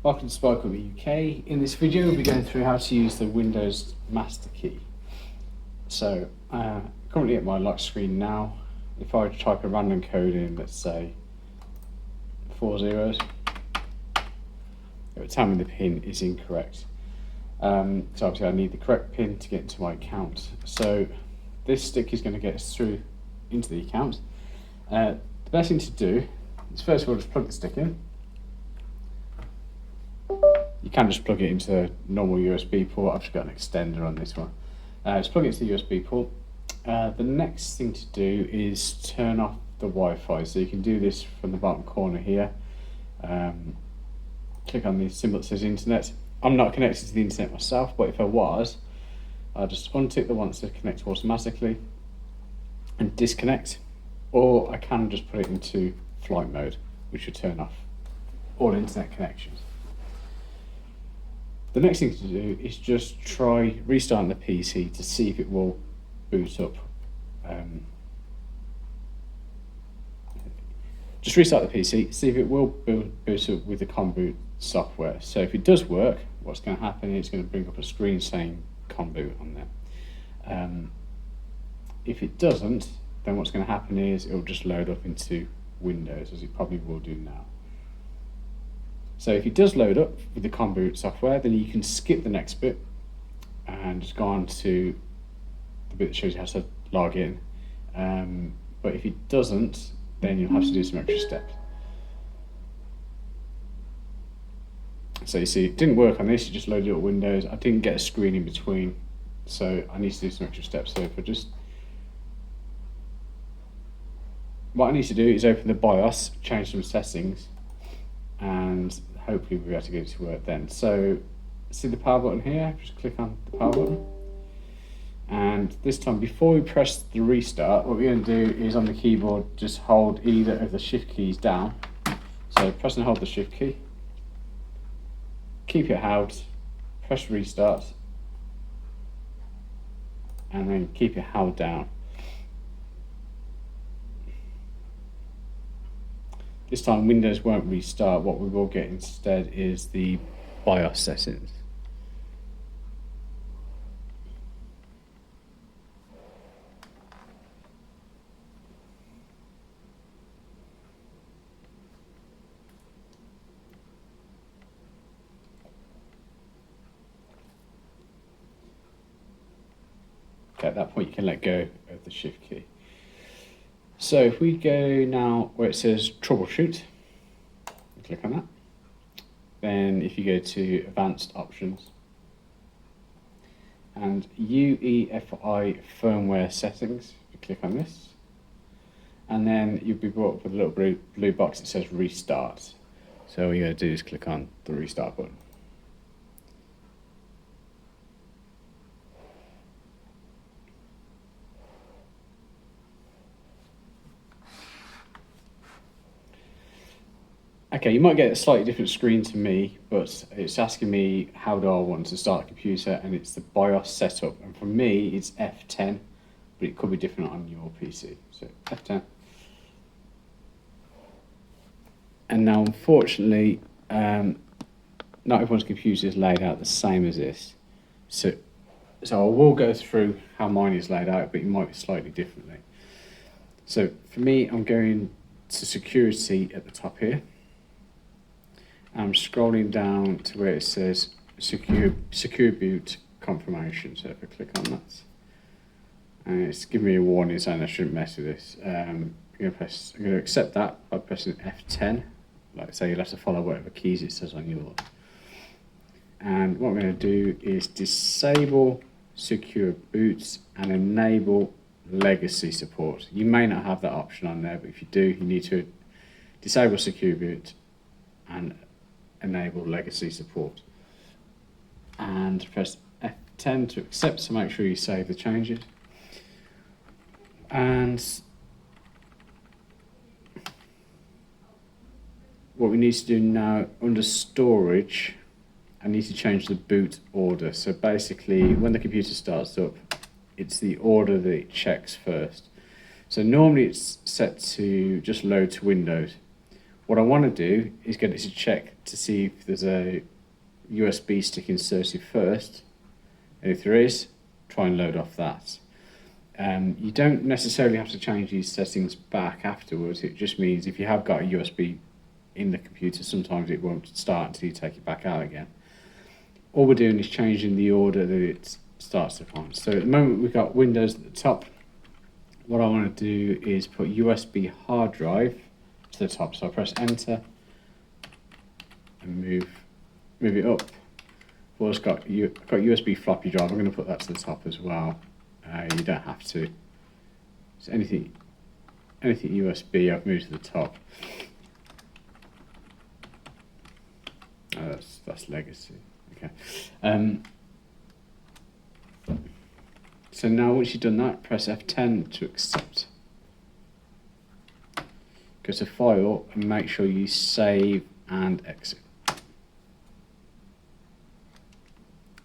Welcome to Sparkle UK. In this video, we'll be going through how to use the Windows master key. So, currently at my lock screen now, if I type a random code in, let's say 4 zeros, it will tell me the pin is incorrect. So obviously I need the correct pin to get into my account. So this stick is going to get us through into the account. The best thing to do is first of all just plug the stick in. You can just plug it into a normal USB port. I've just got an extender on this one. Just plug it into the USB port. The next thing to do is turn off the Wi-Fi. So you can do this from the bottom corner here. Click on the symbol that says internet. I'm not connected to the internet myself, but if I was, I'll just untick the one that says connect automatically and disconnect, or I can just put it into flight mode, which will turn off all internet connections. The next thing to do is just try restarting the PC to see if it will boot up. Just restart the PC, see if it will boot up with the Conboot software. So if it does work, what's going to happen is it's going to bring up a screen saying Conboot on there. If it doesn't, then what's going to happen is it will just load up into Windows, as it probably will do now. So if it does load up with the Conboot software, then you can skip the next bit and just go on to the bit that shows you how to log in. But if it doesn't, then you'll have to do some extra steps. So you see, it didn't work on this, you just loaded up Windows. I didn't get a screen in between, so I need to do some extra steps. So if I just, what I need to do is open the BIOS, change some settings, and hopefully we'll be able to get it to work then. So see the power button here, just click on the power button. And this time, before we press the restart, what we're going to do is on the keyboard, just hold either of the shift keys down. So press and hold the shift key, keep it held, press restart, and then keep it held down. This time Windows won't restart. What we will get instead is the BIOS settings. Okay, at that point you can let go of the shift key. So if we go now where it says troubleshoot, click on that. Then if you go to advanced options and UEFI firmware settings, you click on this, and then you'll be brought up with a little blue box that says restart. So all you gotta do is click on the restart button. Okay, you might get a slightly different screen to me, but it's asking me how do I want to start a computer, and it's the BIOS setup. And for me, it's F10, but it could be different on your PC. So F10. And now, unfortunately, not everyone's computer is laid out the same as this. So I will go through how mine is laid out, but it might be slightly differently. So for me, I'm going to security at the top here. I'm scrolling down to where it says secure boot confirmation. So if I click on that, and it's giving me a warning saying I shouldn't mess with this. I'm going to accept that by pressing F10. Like I say, you'll have to follow whatever keys it says on yours. And what I'm going to do is disable secure boots and enable legacy support. You may not have that option on there, but if you do, you need to disable secure boot and enable legacy support. And press F10 to accept, so make sure you save the changes. And what we need to do now, under storage, I need to change the boot order. So basically, when the computer starts up, it's the order that it checks first. So normally it's set to just load to Windows. What I want to do is get it to check to see if there's a USB stick inserted first, and if there is, try and load off that. You don't necessarily have to change these settings back afterwards. It just means if you have got a USB in the computer, sometimes it won't start until you take it back out again. All we're doing is changing the order that it starts upon. So at the moment we've got Windows at the top. What I want to do is put USB hard drive to the top. So I press enter and move it up. I've also got USB floppy drive. I'm going to put that to the top as well. You don't have to. So anything USB, I've moved to the top. That's legacy. Okay. So now once you've done that, press F10 to accept. Go to File and make sure you save and exit.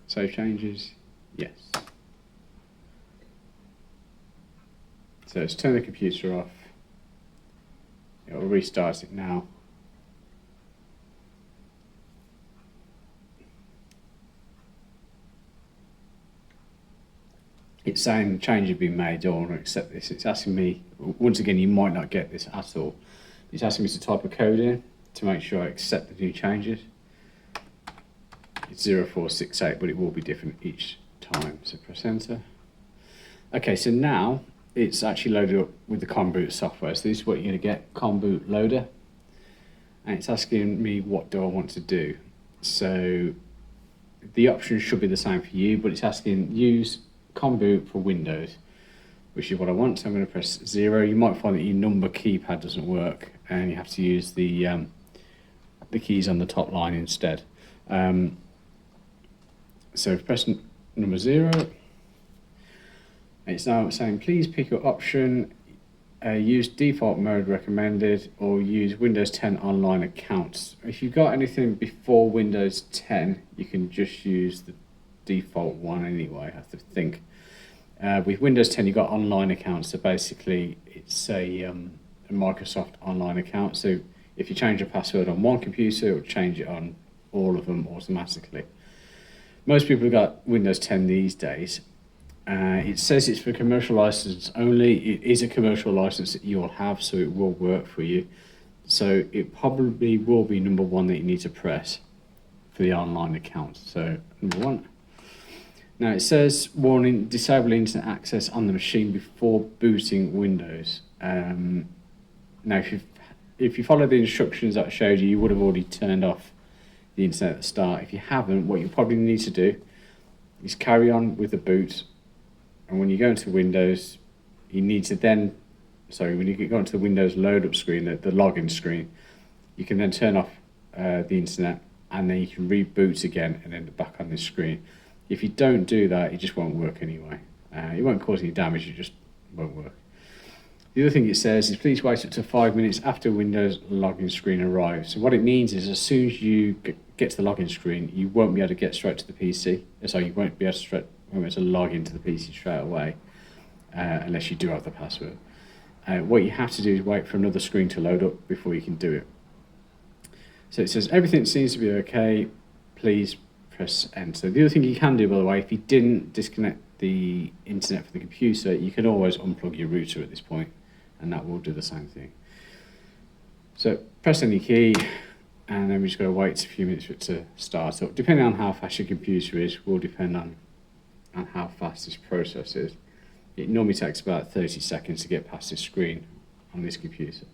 Save changes, yes. So let's turn the computer off. It'll restart it now. It's saying change has been made, don't want to accept this. It's asking me, once again, you might not get this at all. It's asking me to type a code in to make sure I accept the new changes. It's 0468, but it will be different each time. So press enter. Okay, so now it's actually loaded up with the ConBoot software. So this is what you're going to get, ConBoot Loader. And it's asking me what do I want to do. So the options should be the same for you, but it's asking use ConBoot for Windows, which is what I want. So I'm going to press 0. You might find that your number keypad doesn't work and you have to use the keys on the top line instead. So press number 0. It's now saying please pick your option, use default mode recommended or use Windows 10 online accounts. If you've got anything before Windows 10, you can just use the default one anyway, I have to think. With Windows 10 you've got online accounts, so basically it's a Microsoft online account, so if you change your password on one computer it will change it on all of them automatically. Most people have got Windows 10 these days. It says it's for commercial license only. It is a commercial license that you'll have, so it will work for you. So it probably will be number 1 that you need to press for the online account. So number 1. Now it says warning, disable internet access on the machine before booting Windows. Now if you follow the instructions that I showed you, you would have already turned off the internet at the start. If you haven't, what you probably need to do is carry on with the boot, and when you go into Windows, you need to then, when you go into the Windows load up screen, the login screen, you can then turn off the internet and then you can reboot again and then back on this screen. If you don't do that, it just won't work anyway. It won't cause any damage, it just won't work. The other thing it says is please wait up to 5 minutes after Windows login screen arrives. So what it means is as soon as you get to the login screen, you won't be able to get straight to the PC. So you won't be able to log into the PC straight away unless you do have the password. What you have to do is wait for another screen to load up before you can do it. So it says everything seems to be okay, please press enter. The other thing you can do, by the way, if you didn't disconnect the internet from the computer, you can always unplug your router at this point and that will do the same thing. So press any key and then we just got to wait a few minutes for it to start up. Depending on how fast your computer is will depend on how fast this process is. It normally takes about 30 seconds to get past this screen on this computer.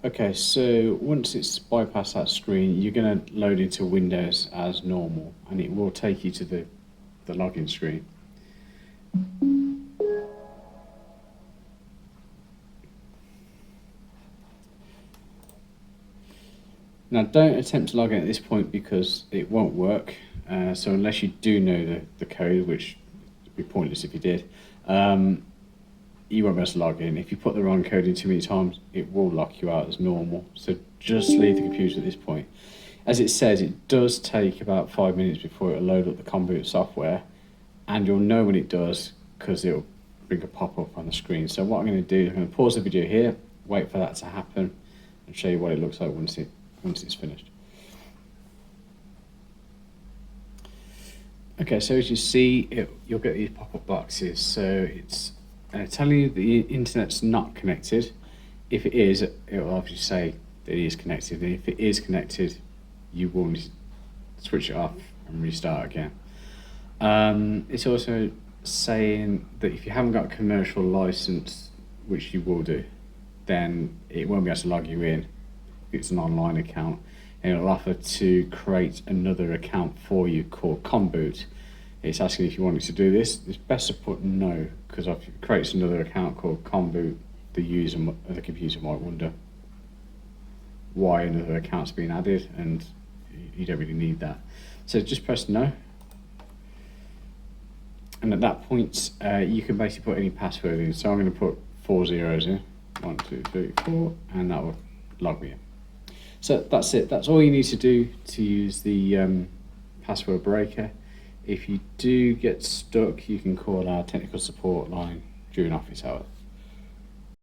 Okay, so once it's bypassed that screen, you're going to load into Windows as normal and it will take you to the login screen. Now don't attempt to log in at this point because it won't work. So unless you do know the code, which would be pointless if you did, you won't be able to log in. If you put the wrong code in too many times, it will lock you out as normal. So just leave the computer at this point. As it says, it does take about 5 minutes before it will load up the ConBoot software, and you'll know when it does because it will bring a pop-up on the screen. So what I'm going to do is I'm going to pause the video here, wait for that to happen, and show you what it looks like once it's finished. Okay, so as you see, you'll get these pop-up boxes. So it's telling you the internet's not connected. If it is, it will obviously say that it is connected. And if it is connected, you will need to switch it off and restart again. It's also saying that if you haven't got a commercial license, which you will do, then it won't be able to log you in if it's an online account. And it'll offer to create another account for you called Conboot. It's asking if you wanted to do this. It's best to put no, because if it creates another account called Conboot, the computer might wonder why another account's been added, and you don't really need that. So just press no. And at that point, you can basically put any password in. So I'm going to put 4 zeros in, 1, 2, 3, 4, and that will log me in. So that's it. That's all you need to do to use the password breaker. If you do get stuck, you can call our technical support line during office hours.